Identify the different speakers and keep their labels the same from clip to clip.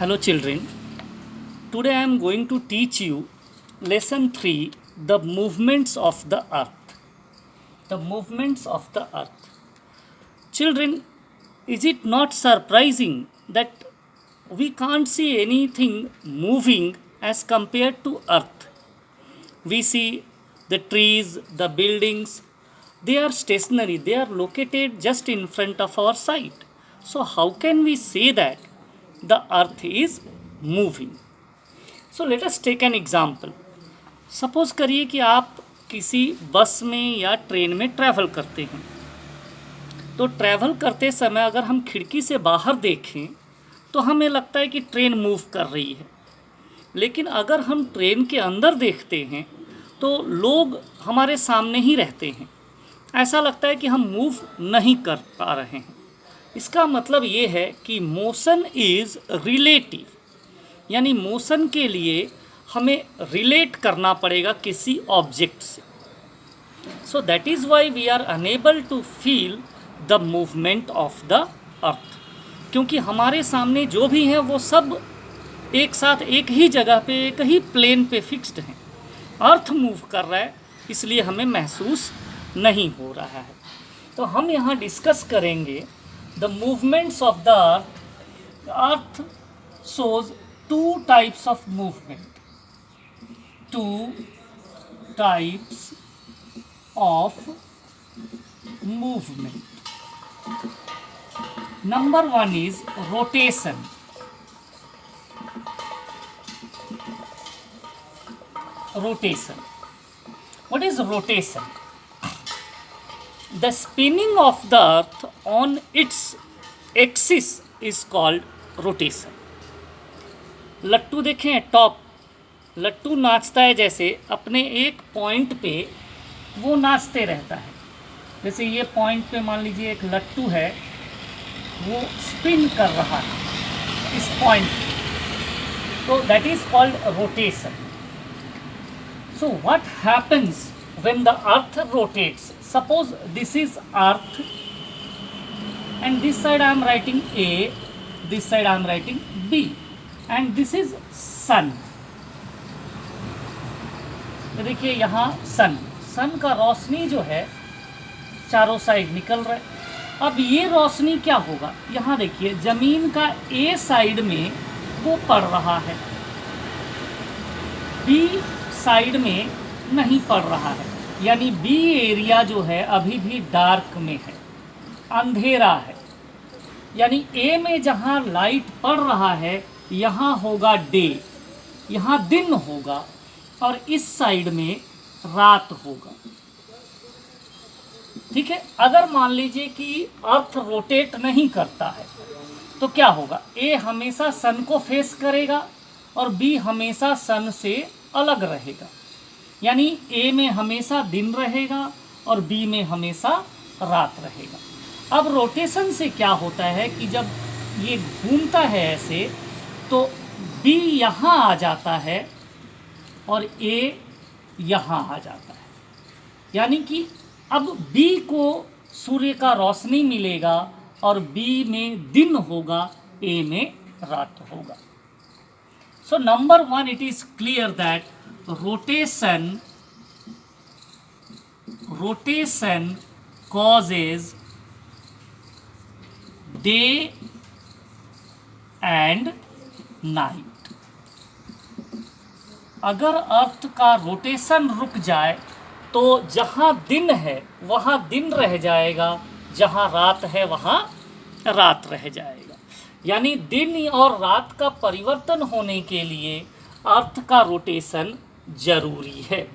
Speaker 1: Hello children, today I am going to teach you lesson 3, the movements of the earth. The movements of the earth. Children, is it not surprising that we can't see anything moving as compared to earth? We see the trees, the buildings, they are stationary, they are located just in front of our sight. So how can we say that the earth is moving? So let us take an example. Suppose करिए कि आप किसी बस में या train में travel करते हैं. तो ट्रैवल करते समय अगर हम खिड़की से बाहर देखें तो हमें लगता है कि ट्रेन मूव कर रही है. लेकिन अगर हम ट्रेन के अंदर देखते हैं तो लोग हमारे सामने ही रहते हैं. ऐसा लगता है कि हम मूव नहीं कर पा रहे हैं. इसका मतलब ये है कि मोशन इज़ रिलेटिव, यानी मोशन के लिए हमें रिलेट करना पड़ेगा किसी ऑब्जेक्ट से. So that is why we are unable to feel the movement of the earth, क्योंकि हमारे सामने जो भी हैं वो सब एक साथ एक ही जगह पे, एक ही प्लेन पे फिक्स्ड हैं. अर्थ मूव कर रहा है इसलिए हमें महसूस नहीं हो रहा है. तो हम यहाँ डिस्कस करेंगे the movements of the earth. Earth shows two types of movement. Two types of movement. Number one is rotation. Rotation. What is rotation? The spinning of the earth on its axis is called rotation. लट्टू देखें, top लट्टू नाचता है, जैसे अपने एक point पे वो नाचते रहता है. जैसे ये पॉइंट पे मान लीजिए एक लट्टू है, वो स्पिन कर रहा है इस पॉइंट पे, तो that is called rotation. So what happens when the earth rotates? Suppose this is earth and this side I am writing A, this side I am writing B, and this is sun. तो देखिए यहाँ सन का रोशनी जो है चारों side निकल रहा है. अब ये रोशनी क्या होगा, यहाँ देखिए जमीन का ए साइड में वो पड़ रहा है, बी साइड में नहीं पड़ रहा है. यानी बी एरिया जो है अभी भी डार्क में है, अंधेरा है. यानी ए में जहाँ लाइट पड़ रहा है यहाँ होगा डे, यहाँ दिन होगा, और इस साइड में रात होगा. ठीक है. अगर मान लीजिए कि अर्थ रोटेट नहीं करता है तो क्या होगा, ए हमेशा सन को फेस करेगा और बी हमेशा सन से अलग रहेगा. यानी ए में हमेशा दिन रहेगा और बी में हमेशा रात रहेगा. अब रोटेशन से क्या होता है कि जब ये घूमता है ऐसे, तो बी यहाँ आ जाता है और ए यहाँ आ जाता है. यानी कि अब बी को सूर्य का रोशनी मिलेगा और बी में दिन होगा, ए में रात होगा. So number one, it is clear that rotation causes day and night. अगर अर्थ का रोटेशन रुक जाए तो जहाँ दिन है वहाँ दिन रह जाएगा, जहाँ रात है वहाँ रात रह जाएगा. यानी दिन और रात का परिवर्तन होने के लिए अर्थ का रोटेशन जरूरी है.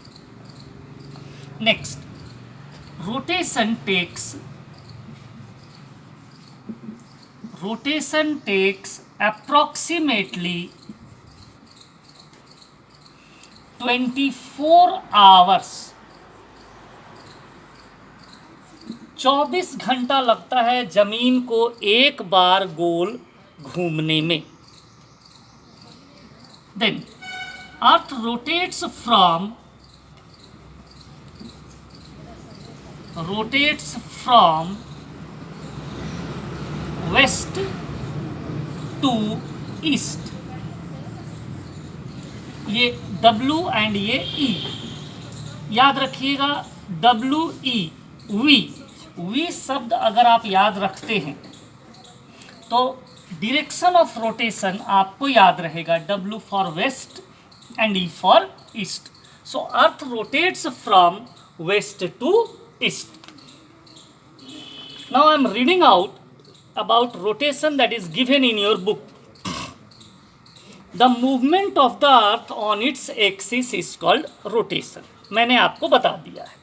Speaker 1: Next, rotation takes approximately 24 hours. 24 घंटा लगता है जमीन को एक बार गोल घूमने में. Then earth rotates from west to east. ये W एंड ये E, याद रखिएगा WE, वी शब्द अगर आप याद रखते हैं तो डायरेक्शन ऑफ रोटेशन आपको याद रहेगा, W for west and E for east. So earth rotates from west to east. Now I am reading out about rotation that is given in your book. The movement of the earth on its axis is called rotation. मैंने आपको बता दिया है.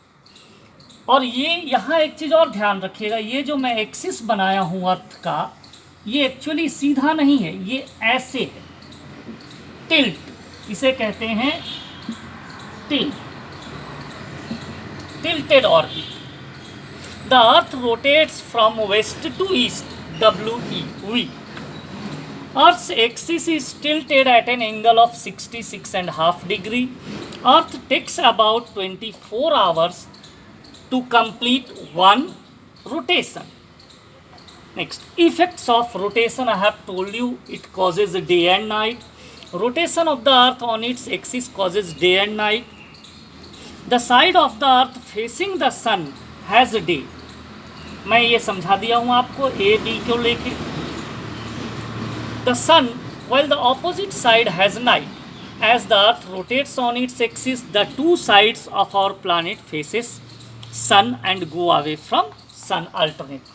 Speaker 1: और ये यहाँ एक चीज़ और ध्यान रखिएगा, ये जो मैं एक्सिस बनाया हूँ अर्थ का, ये एक्चुअली सीधा नहीं है, ये ऐसे है, टिल्ट इसे कहते हैं, tilt, tilted orbit. The earth rotates from west to east, WE. Earth's axis is tilted at an angle of 66.5 degree. Earth takes about 24 hours to complete one rotation. Next, effects of rotation. I have told you it causes day and night. Rotation of the earth on its axis causes day and night. The side of the earth facing the sun has a day. मैं ये समझा दिया हूँ आपको A B को लेके. The sun, while the opposite side has night. As the earth rotates on its axis, the two sides of our planet faces sun and go away from sun alternate.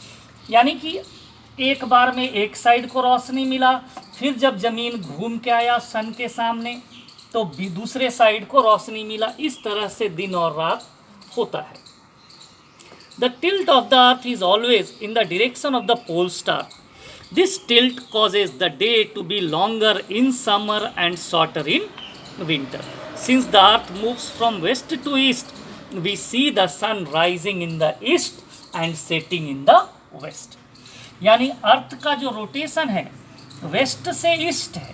Speaker 1: यानी कि एक बार में एक side को रोशनी मिला, फिर जब जमीन घूम के आया सन के सामने तो दूसरे साइड को रोशनी मिला. इस तरह से दिन और रात होता है. The tilt of the earth is always in the direction of the pole star. This tilt causes the day to be longer in summer and shorter in winter. Since the earth moves from west to east, we see the sun rising in the east and setting in the west. यानी अर्थ का जो rotation है waste से east है,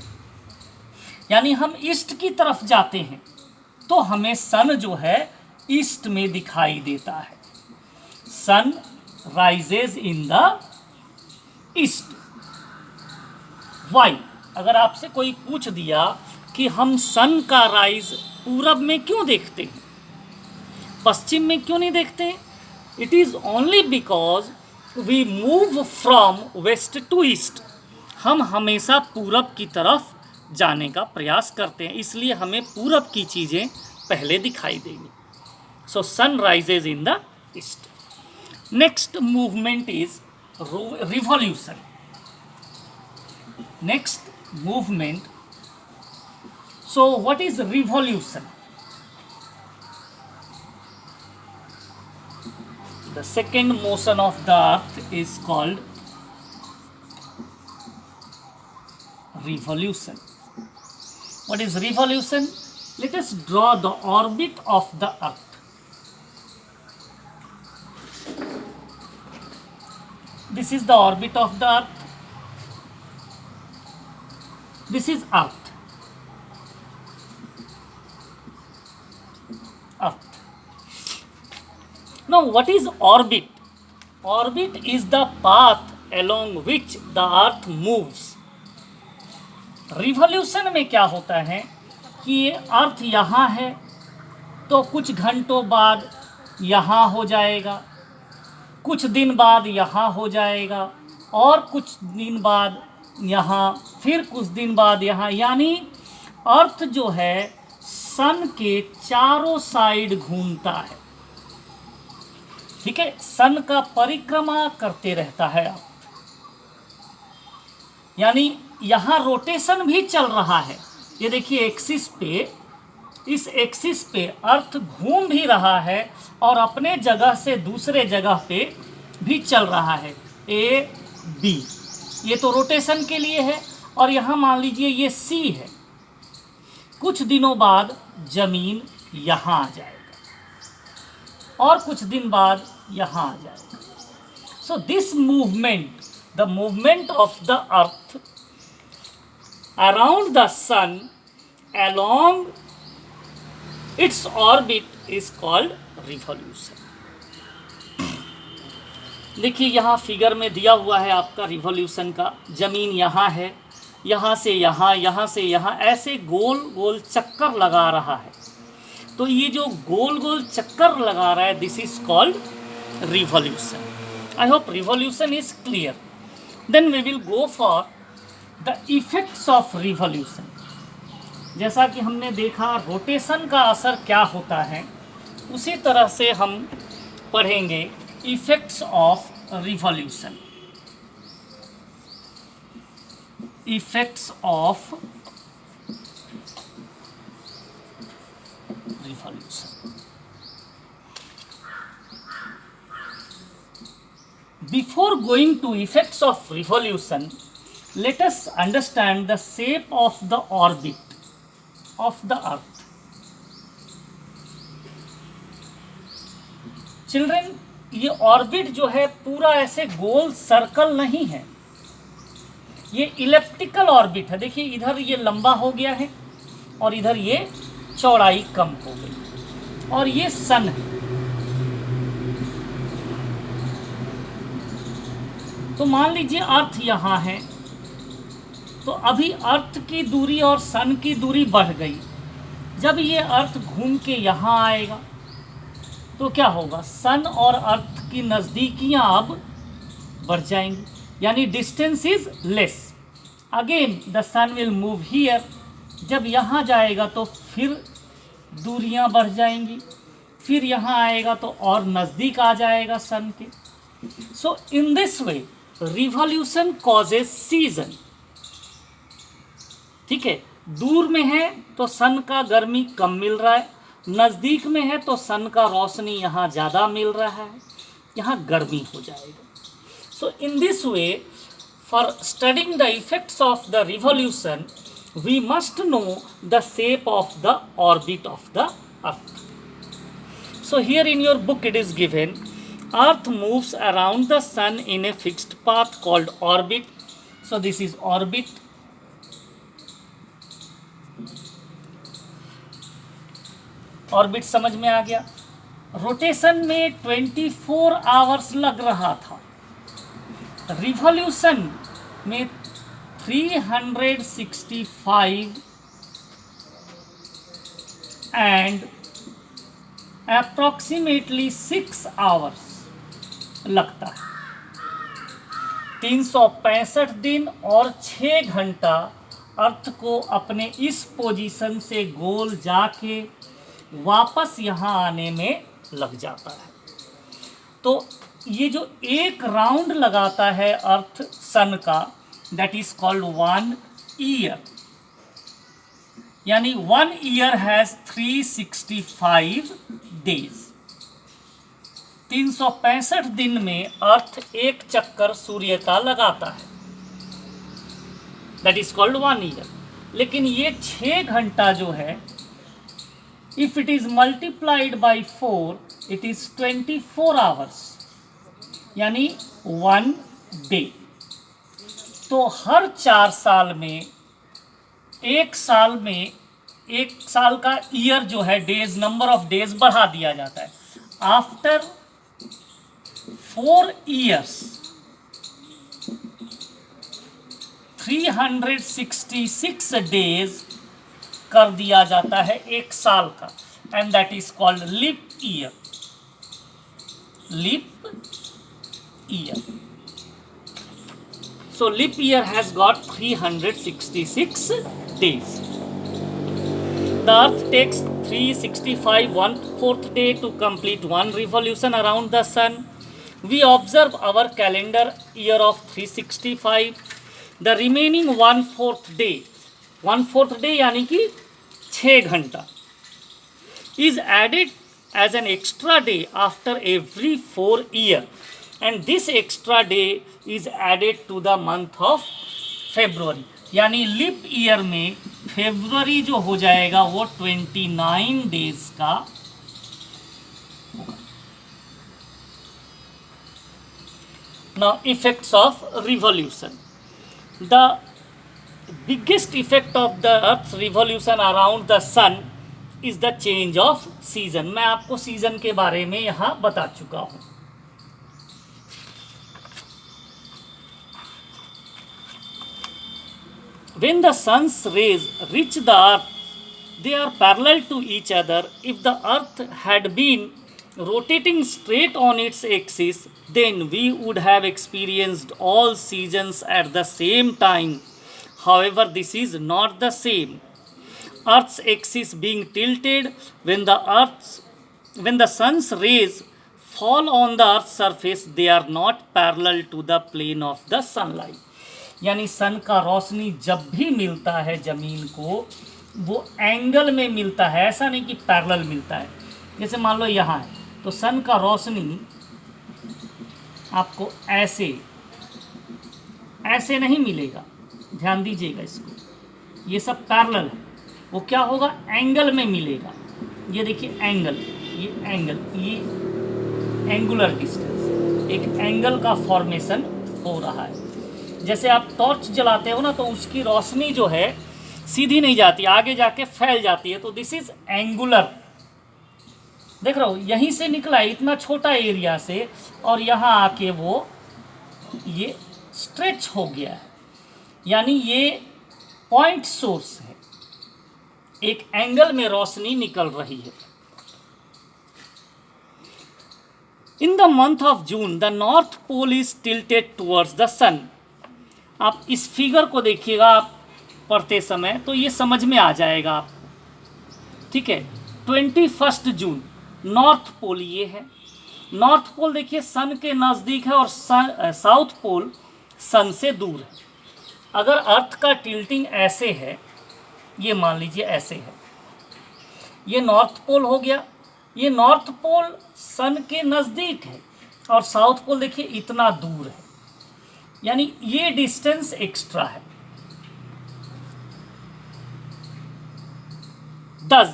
Speaker 1: यानी हम east की तरफ जाते हैं तो हमें सन जो है ईस्ट में दिखाई देता है. Sun rises in the east. Why, अगर आपसे कोई पूछ दिया कि हम सन का राइज पूरब में क्यों देखते हैं, पश्चिम में क्यों नहीं देखते, it is only because we move from west to east. हम हमेशा पूरब की तरफ जाने का प्रयास करते हैं, इसलिए हमें पूरब की चीज़ें पहले दिखाई देंगी. So sun rises in the east. Next movement is revolution. Next movement. So what is revolution? The second motion of the earth is called revolution. What is revolution? Let us draw the orbit of the earth. This is the orbit of the earth. This is earth. Earth. Now what is orbit? Orbit is the path along which the earth moves. Revolution में क्या होता है कि ये अर्थ यहाँ है तो कुछ घंटों बाद यहाँ हो जाएगा, कुछ दिन बाद यहाँ हो जाएगा, और कुछ दिन बाद यहाँ, फिर कुछ दिन बाद यहाँ. यानी अर्थ जो है सन के चारों साइड घूमता है. ठीक है, सन का परिक्रमा करते रहता है अर्थ. यानी यहाँ रोटेशन भी चल रहा है. ये देखिए एक्सिस पे, इस एक्सिस पे अर्थ घूम भी रहा है और अपने जगह से दूसरे जगह पे भी चल रहा है. ए बी, ये तो रोटेशन के लिए है. और यहाँ मान लीजिए ये सी है. कुछ दिनों बाद जमीन यहाँ आ जाएगा और कुछ दिन बाद यहाँ आ जाएगा. So this movement, the movement of the earth around the sun along its orbit is called revolution. देखिए यहाँ फिगर में दिया हुआ है आपका रिवॉल्यूशन का. जमीन यहाँ है, यहाँ से यहाँ, यहाँ से यहाँ, ऐसे गोल गोल चक्कर लगा रहा है। तो ये जो गोल गोल चक्कर लगा रहा है, this is called revolution. I hope revolution is clear. Then we will go for the effects of revolution. जैसा कि हमने देखा रोटेशन का असर क्या होता है, उसी तरह से हम पढ़ेंगे effects of revolution. Effects of revolution. Before going to effects of revolution, let us understand the shape of the orbit of the earth. Children, ये ऑर्बिट जो है पूरा ऐसे गोल सर्कल नहीं है, ये इलिप्टिकल ऑर्बिट है। देखिए इधर ये लंबा हो गया है और इधर ये चौड़ाई कम हो गई, और ये सन है। तो मान लीजिए अर्थ यहाँ है, तो अभी अर्थ की दूरी और सन की दूरी बढ़ गई। जब ये अर्थ घूम के यहाँ आएगा तो क्या होगा, सन और अर्थ की नज़दीकियाँ अब बढ़ जाएंगी, यानी distance is less. Again the sun will move here, जब यहाँ जाएगा तो फिर दूरियां बढ़ जाएंगी, फिर यहाँ आएगा तो और नज़दीक आ जाएगा सन के। So in this way revolution causes season. ठीक है, दूर में है तो सन का गर्मी कम मिल रहा है, नज़दीक में है तो सन का रोशनी यहाँ ज़्यादा मिल रहा है, यहाँ गर्मी हो जाएगा। So in this way for studying the effects of the revolution we must know the shape of the orbit of the earth. So here in your book it is given, earth moves around the sun in a fixed path called orbit. So this is orbit. Orbit समझ में आ गया। Rotation में 24 hours लग रहा था, revolution में 365 and approximately 6 hours लगता है। 365 दिन और 6 घंटा अर्थ को अपने इस पोजीशन से गोल जाके वापस यहाँ आने में लग जाता है। तो ये जो एक राउंड लगाता है अर्थ सन का, that is called 1 year, यानी 1 year has 365 days। 365 दिन में अर्थ एक चक्कर सूर्य का लगाता है, that is called 1 year। लेकिन ये 6 घंटा जो है, if it is multiplied by 4, it is 24 hours, यानी 1 day। तो हर 4 साल में, एक साल का ईयर जो है, डेज, नंबर ऑफ डेज बढ़ा दिया जाता है। आफ्टर 4 years 366 डेज कर दिया जाता है एक साल का, and that is called leap year. Leap year. So leap year has got 366 days. The earth takes 365 1/4 day to complete one revolution around the sun. We observe our calendar year of 365. The remaining 1/4 day, 1/4 day यानी कि 6 घंटा, is added as an extra day after every 4 years. And this extra day is added to the month of February, यानी leap year में फरवरी जो हो जाएगा वो 29 days का होगा। Now effects of revolution. The biggest effect of the Earth's revolution around the sun is the change of season. मैं आपको सीजन के बारे में यहाँ बता चुका हूँ। When the sun's rays reach the earth, they are parallel to each other. If the earth had been rotating straight on its axis, then we would have experienced all seasons at the same time. However, this is not the same. Earth's axis being tilted, when the sun's rays fall on the earth's surface, they are not parallel to the plane of the sunlight. यानी सन का रोशनी जब भी मिलता है ज़मीन को, वो angle में मिलता है, ऐसा नहीं कि पैरेलल मिलता है। जैसे मान लो यहाँ है तो सन का रोशनी आपको ऐसे ऐसे नहीं मिलेगा, ध्यान दीजिएगा इसको, ये सब पैरेलल है। वो क्या होगा, एंगल में मिलेगा। ये देखिए एंगल, ये एंगुलर डिस्टेंस, एक एंगल का फॉर्मेशन हो रहा है। जैसे आप टॉर्च जलाते हो ना, तो उसकी रोशनी जो है सीधी नहीं जाती, आगे जाके फैल जाती है, तो दिस इज एंगुलर। देख रहे हो, यहीं से निकला है इतना छोटा एरिया से, और यहाँ आके वो ये स्ट्रेच हो गया है, यानी ये पॉइंट सोर्स है, एक एंगल में रोशनी निकल रही है। In the month of June the north pole is tilted towards the sun. आप इस फिगर को देखिएगा आप पढ़ते समय, तो ये समझ में आ जाएगा आप, ठीक है। 21 जून नॉर्थ पोल ये है। नॉर्थ पोल देखिए सन के नज़दीक है और साउथ पोल सन से दूर है। अगर अर्थ का टिल्टिंग ऐसे है, ये मान लीजिए ऐसे है, ये नॉर्थ पोल हो गया। ये नॉर्थ पोल सन के नज़दीक है और साउथ पोल देखिए इतना दूर है, यानी ये डिस्टेंस एक्स्ट्रा है। Thus,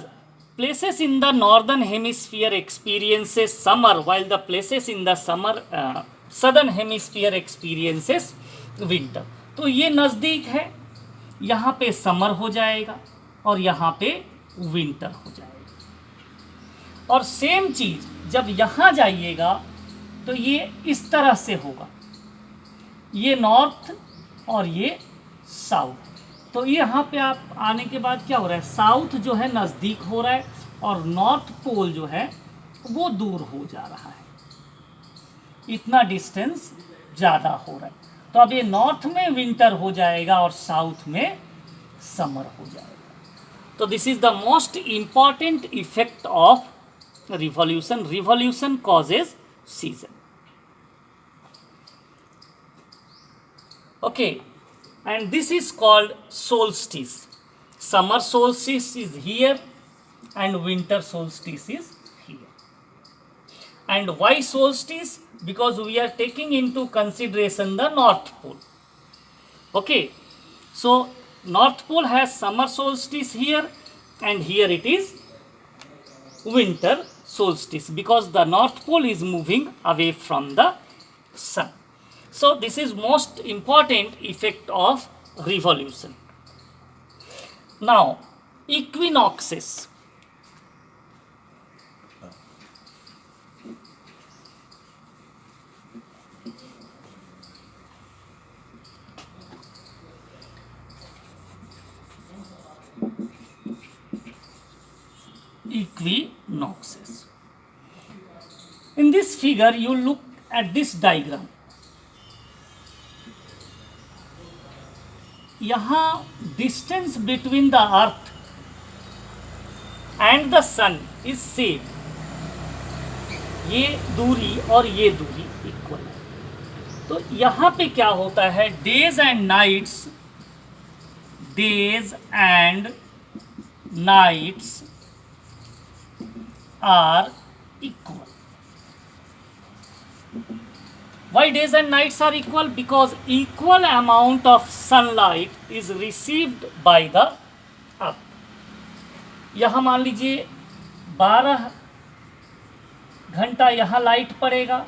Speaker 1: places in the northern hemisphere experiences summer, while the places in the southern hemisphere experiences winter. तो ये नज़दीक है, यहाँ पे समर हो जाएगा और यहाँ पे विंटर हो जाएगा। और सेम चीज़ जब यहाँ जाइएगा तो ये इस तरह से होगा, ये नॉर्थ और ये साउथ। तो यहाँ पे आप आने के बाद क्या हो रहा है, साउथ जो है नज़दीक हो रहा है और नॉर्थ पोल जो है वो दूर हो जा रहा है, इतना डिस्टेंस ज़्यादा हो रहा है। तो अब ये नॉर्थ में विंटर हो जाएगा और साउथ में समर हो जाएगा। तो this is the most important effect of revolution. Revolution causes season. Okay, and this is called solstice. Summer solstice is here and winter solstice is here. And why solstice? Because we are taking into consideration the North Pole. Okay, so North Pole has summer solstice here and here it is winter solstice, because the North Pole is moving away from the sun. So this is most important effect of revolution. Now equinoxes. Equinoxes. In this figure you look at this diagram. यहाँ distance between the earth and the sun is same, ये दूरी और ये दूरी equal है। तो यहाँ पे क्या होता है, days and nights are equal. Why days and nights are equal? Because equal amount of sunlight is received by the earth. यहाँ मान लीजिए 12 घंटा यहाँ लाइट पड़ेगा,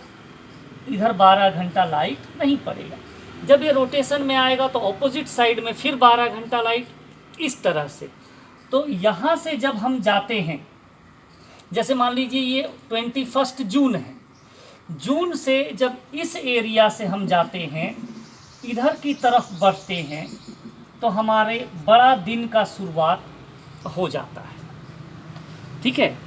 Speaker 1: इधर 12 घंटा लाइट नहीं पड़ेगा। जब ये रोटेशन में आएगा तो ऑपोजिट साइड में फिर 12 घंटा लाइट, इस तरह से। तो यहाँ से जब हम जाते हैं, जैसे मान लीजिए ये 21 जून है, जून से जब इस एरिया से हम जाते हैं, इधर की तरफ बढ़ते हैं, तो हमारे बड़ा दिन का शुरुआत हो जाता है, ठीक है।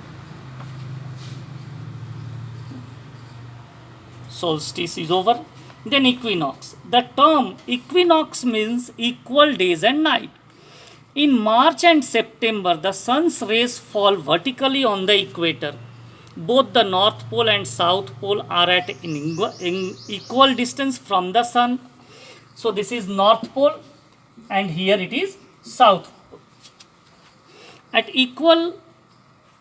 Speaker 1: Solstice is over. Then equinox. The term equinox means equal days and night. In March and September, the sun's rays fall vertically on the equator. Both the North Pole and South Pole are at in equal distance from the sun. So this is North Pole and here it is South Pole. At equal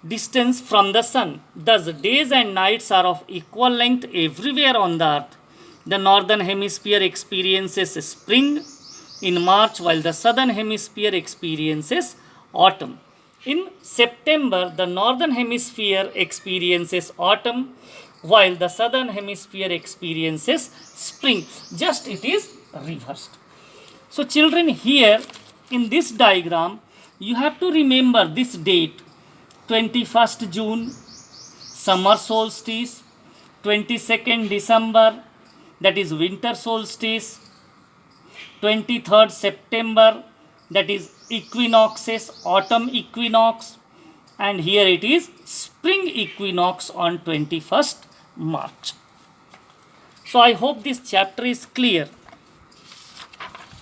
Speaker 1: distance from the sun. Thus, days and nights are of equal length everywhere on the earth. The northern hemisphere experiences spring in March, while the southern hemisphere experiences autumn. In September, the northern hemisphere experiences autumn, while the southern hemisphere experiences spring. Just it is reversed. So, children, here in this diagram, you have to remember this date, 21st June, summer solstice, 22nd December, that is winter solstice, 23rd September, that is equinoxes, autumn equinox, and here it is spring equinox on 21st March. So I hope this chapter is clear.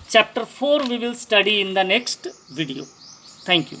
Speaker 1: Chapter 4 we will study in the next video. Thank you.